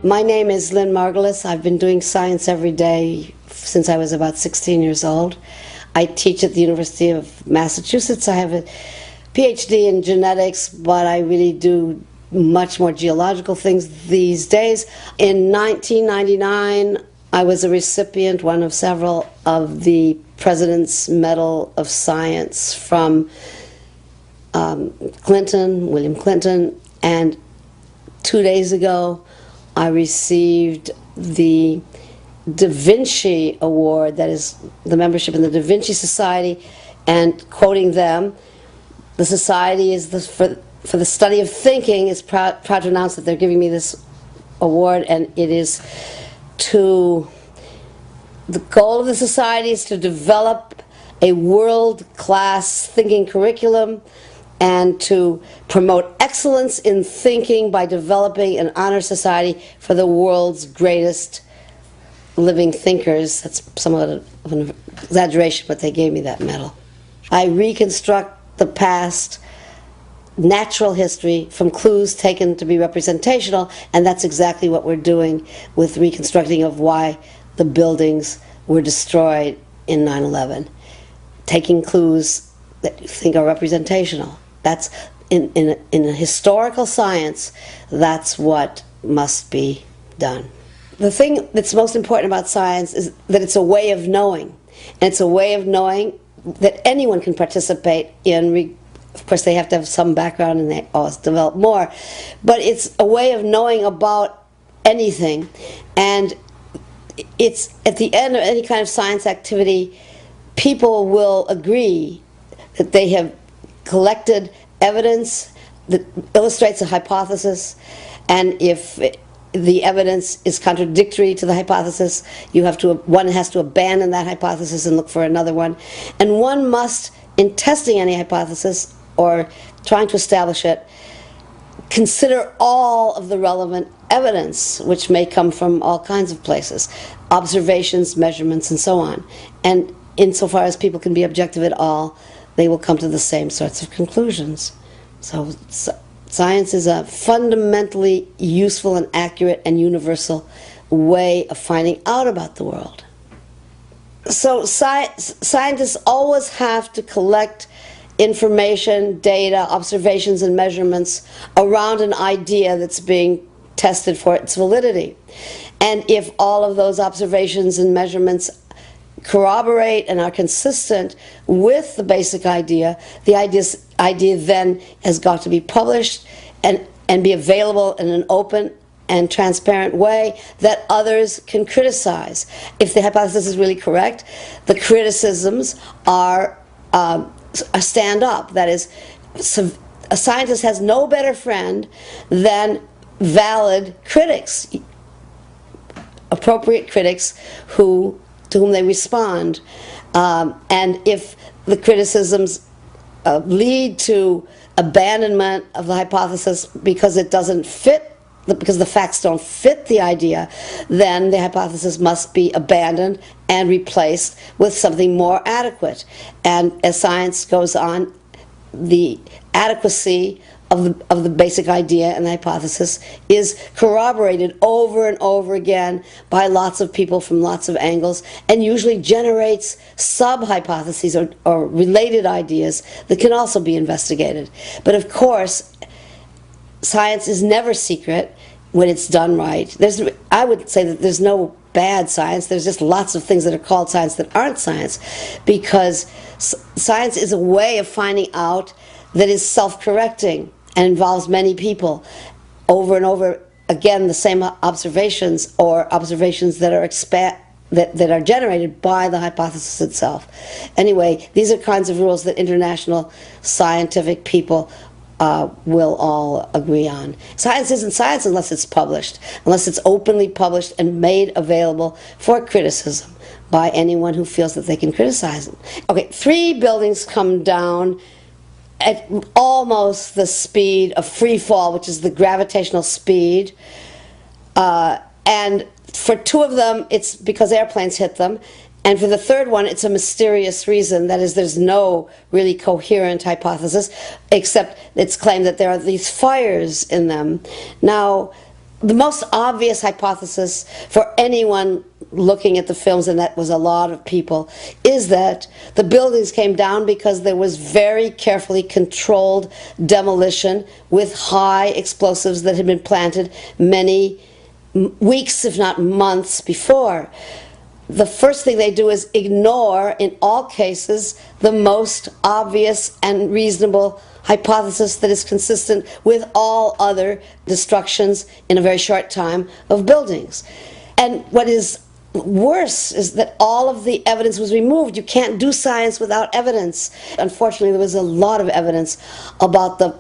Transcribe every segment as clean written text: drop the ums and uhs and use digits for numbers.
My name is Lynn Margulis. I've been doing science every day since I was about 16 years old. I teach at the University of Massachusetts. I have a PhD in genetics, but I really do much more geological things these days. In 1999, I was a recipient, one of several, of the President's Medal of Science from William Clinton, and 2 days ago I received the Da Vinci Award, that is the membership in the Da Vinci Society, and quoting them, the society is for the study of thinking is proud to announce that they're giving me this award, and it is the goal of the society is to develop a world-class thinking curriculum and to promote excellence in thinking by developing an honor society for the world's greatest living thinkers. That's somewhat of an exaggeration, but they gave me that medal. I reconstruct the past, natural history, from clues taken to be representational, and that's exactly what we're doing with reconstructing of why the buildings were destroyed in 9/11. Taking clues that you think are representational. That's in a historical science, that's what must be done. The thing that's most important about science is that it's a way of knowing. And it's a way of knowing that anyone can participate in. Of course, they have to have some background and they always develop more. But it's a way of knowing about anything. And it's at the end of any kind of science activity, people will agree that they have collected evidence that illustrates a hypothesis, and if the evidence is contradictory to the hypothesis, one has to abandon that hypothesis and look for another one. And one must, in testing any hypothesis or trying to establish it, consider all of the relevant evidence, which may come from all kinds of places, observations, measurements, and so on. And insofar as people can be objective at all, they will come to the same sorts of conclusions. So science is a fundamentally useful and accurate and universal way of finding out about the world. So scientists always have to collect information, data, observations, and measurements around an idea that's being tested for its validity. And if all of those observations and measurements corroborate and are consistent with the basic idea, the idea then has got to be published and be available in an open and transparent way that others can criticize. If the hypothesis is really correct, the criticisms are stand up. That is, a scientist has no better friend than valid critics, appropriate critics to whom they respond. And if the criticisms lead to abandonment of the hypothesis because it doesn't fit, because the facts don't fit the idea, then the hypothesis must be abandoned and replaced with something more adequate. And as science goes on, the adequacy of the basic idea and the hypothesis is corroborated over and over again by lots of people from lots of angles, and usually generates sub-hypotheses or related ideas that can also be investigated. But of course, science is never secret when it's done right. I would say that there's no bad science. There's just lots of things that are called science that aren't science, because science is a way of finding out that is self-correcting and involves many people over and over again, the same observations or observations that are that are generated by the hypothesis itself. Anyway, these are kinds of rules that international scientific people will all agree on. Science isn't science unless it's published, unless it's openly published and made available for criticism by anyone who feels that they can criticize it. Okay, 3 buildings come down at almost the speed of free fall, which is the gravitational speed, and for 2 of them it's because airplanes hit them, and for the 3rd one it's a mysterious reason. That is, there's no really coherent hypothesis, except it's claimed that there are these fires in them. Now, The most obvious hypothesis for anyone looking at the films, and that was a lot of people, is that the buildings came down because there was very carefully controlled demolition with high explosives that had been planted many weeks, if not months, before. The first thing they do is ignore, in all cases, the most obvious and reasonable hypothesis that is consistent with all other destructions in a very short time of buildings. And what is worse is that all of the evidence was removed. You can't do science without evidence. Unfortunately, there was a lot of evidence about the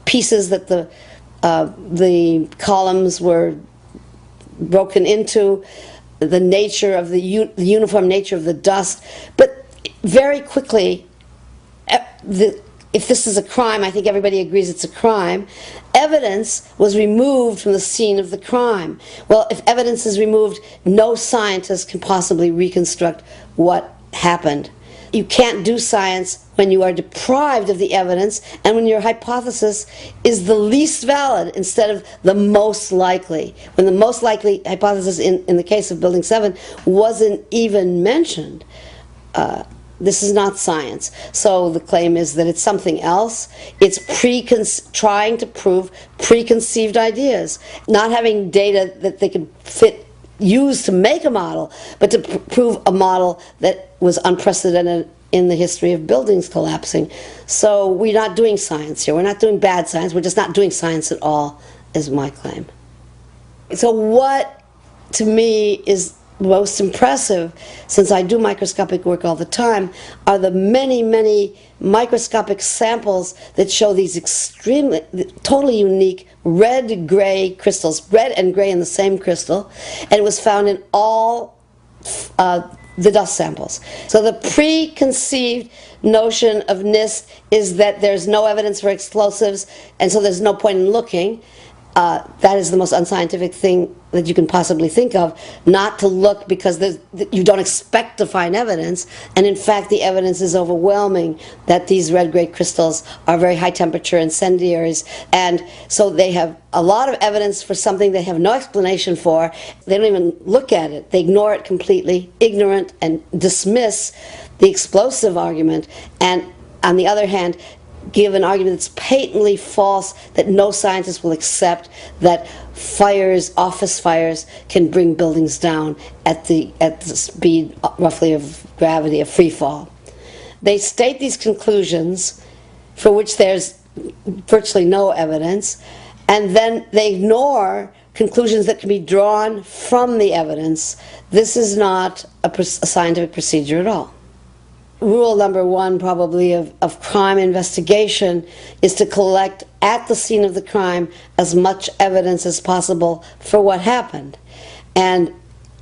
pieces that the columns were broken into, the nature of the uniform nature of the dust. But very quickly, if this is a crime, I think everybody agrees it's a crime, evidence was removed from the scene of the crime. Well, if evidence is removed, no scientist can possibly reconstruct what happened. You can't do science when you are deprived of the evidence and when your hypothesis is the least valid instead of the most likely. When the most likely hypothesis in the case of Building 7 wasn't even mentioned. This is not science. So the claim is that it's something else. It's trying to prove preconceived ideas, not having data that they could use to make a model, but to prove a model that was unprecedented in the history of buildings collapsing. So we're not doing science here. We're not doing bad science. We're just not doing science at all, is my claim. So what, to me, is most impressive, since I do microscopic work all the time, are the many, many microscopic samples that show these extremely, totally unique red-gray crystals, red and gray in the same crystal, and it was found in all the dust samples. So the preconceived notion of NIST is that there's no evidence for explosives, and so there's no point in looking. That is the most unscientific thing that you can possibly think of, not to look because you don't expect to find evidence, and in fact the evidence is overwhelming that these red-gray crystals are very high-temperature incendiaries, and so they have a lot of evidence for something they have no explanation for. They don't even look at it. They ignore it completely, ignorant, and dismiss the explosive argument, and on the other hand, give an argument that's patently false, that no scientist will accept, that fires, office fires, can bring buildings down at the speed roughly of gravity, of free fall. They state these conclusions for which there's virtually no evidence, and then they ignore conclusions that can be drawn from the evidence. This is not a scientific procedure at all. Rule number one, probably, of crime investigation is to collect at the scene of the crime as much evidence as possible for what happened. And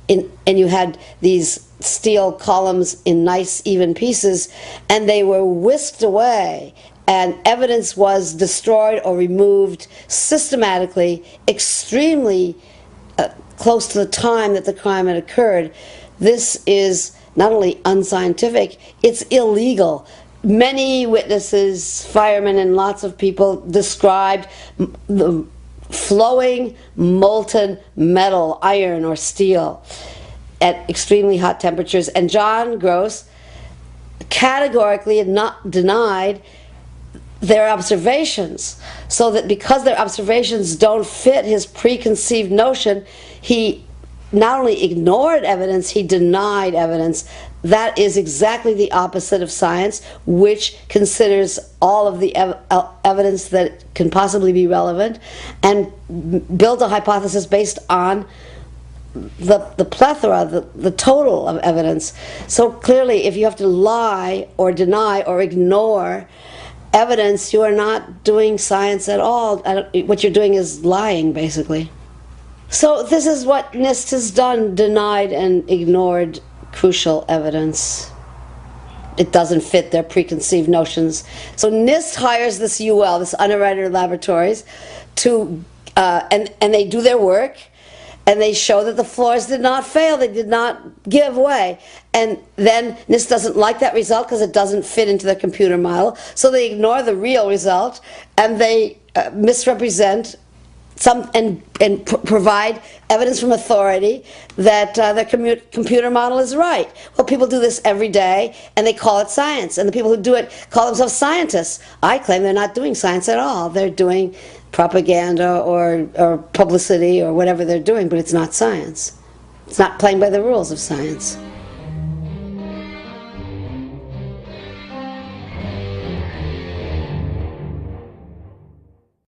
you had these steel columns in nice, even pieces, and they were whisked away, and evidence was destroyed or removed systematically, extremely close to the time that the crime had occurred. This is not only unscientific, it's illegal. Many witnesses, firemen and lots of people, described the flowing molten metal, iron or steel, at extremely hot temperatures. And John Gross categorically had not denied their observations, so that because their observations don't fit his preconceived notion, he not only ignored evidence, he denied evidence. That is exactly the opposite of science, which considers all of the evidence that can possibly be relevant and builds a hypothesis based on the plethora, the total of evidence. So clearly, if you have to lie or deny or ignore evidence, you are not doing science at all. What you're doing is lying, basically. So this is what NIST has done, denied and ignored crucial evidence. It doesn't fit their preconceived notions. So NIST hires this UL, this Underwriter Laboratories, and they do their work, and they show that the floors did not fail, they did not give way. And then NIST doesn't like that result because it doesn't fit into their computer model, so they ignore the real result, and they misrepresent provide evidence from authority that their computer model is right. Well, people do this every day, and they call it science. And the people who do it call themselves scientists. I claim they're not doing science at all. They're doing propaganda or publicity or whatever they're doing, but it's not science. It's not playing by the rules of science.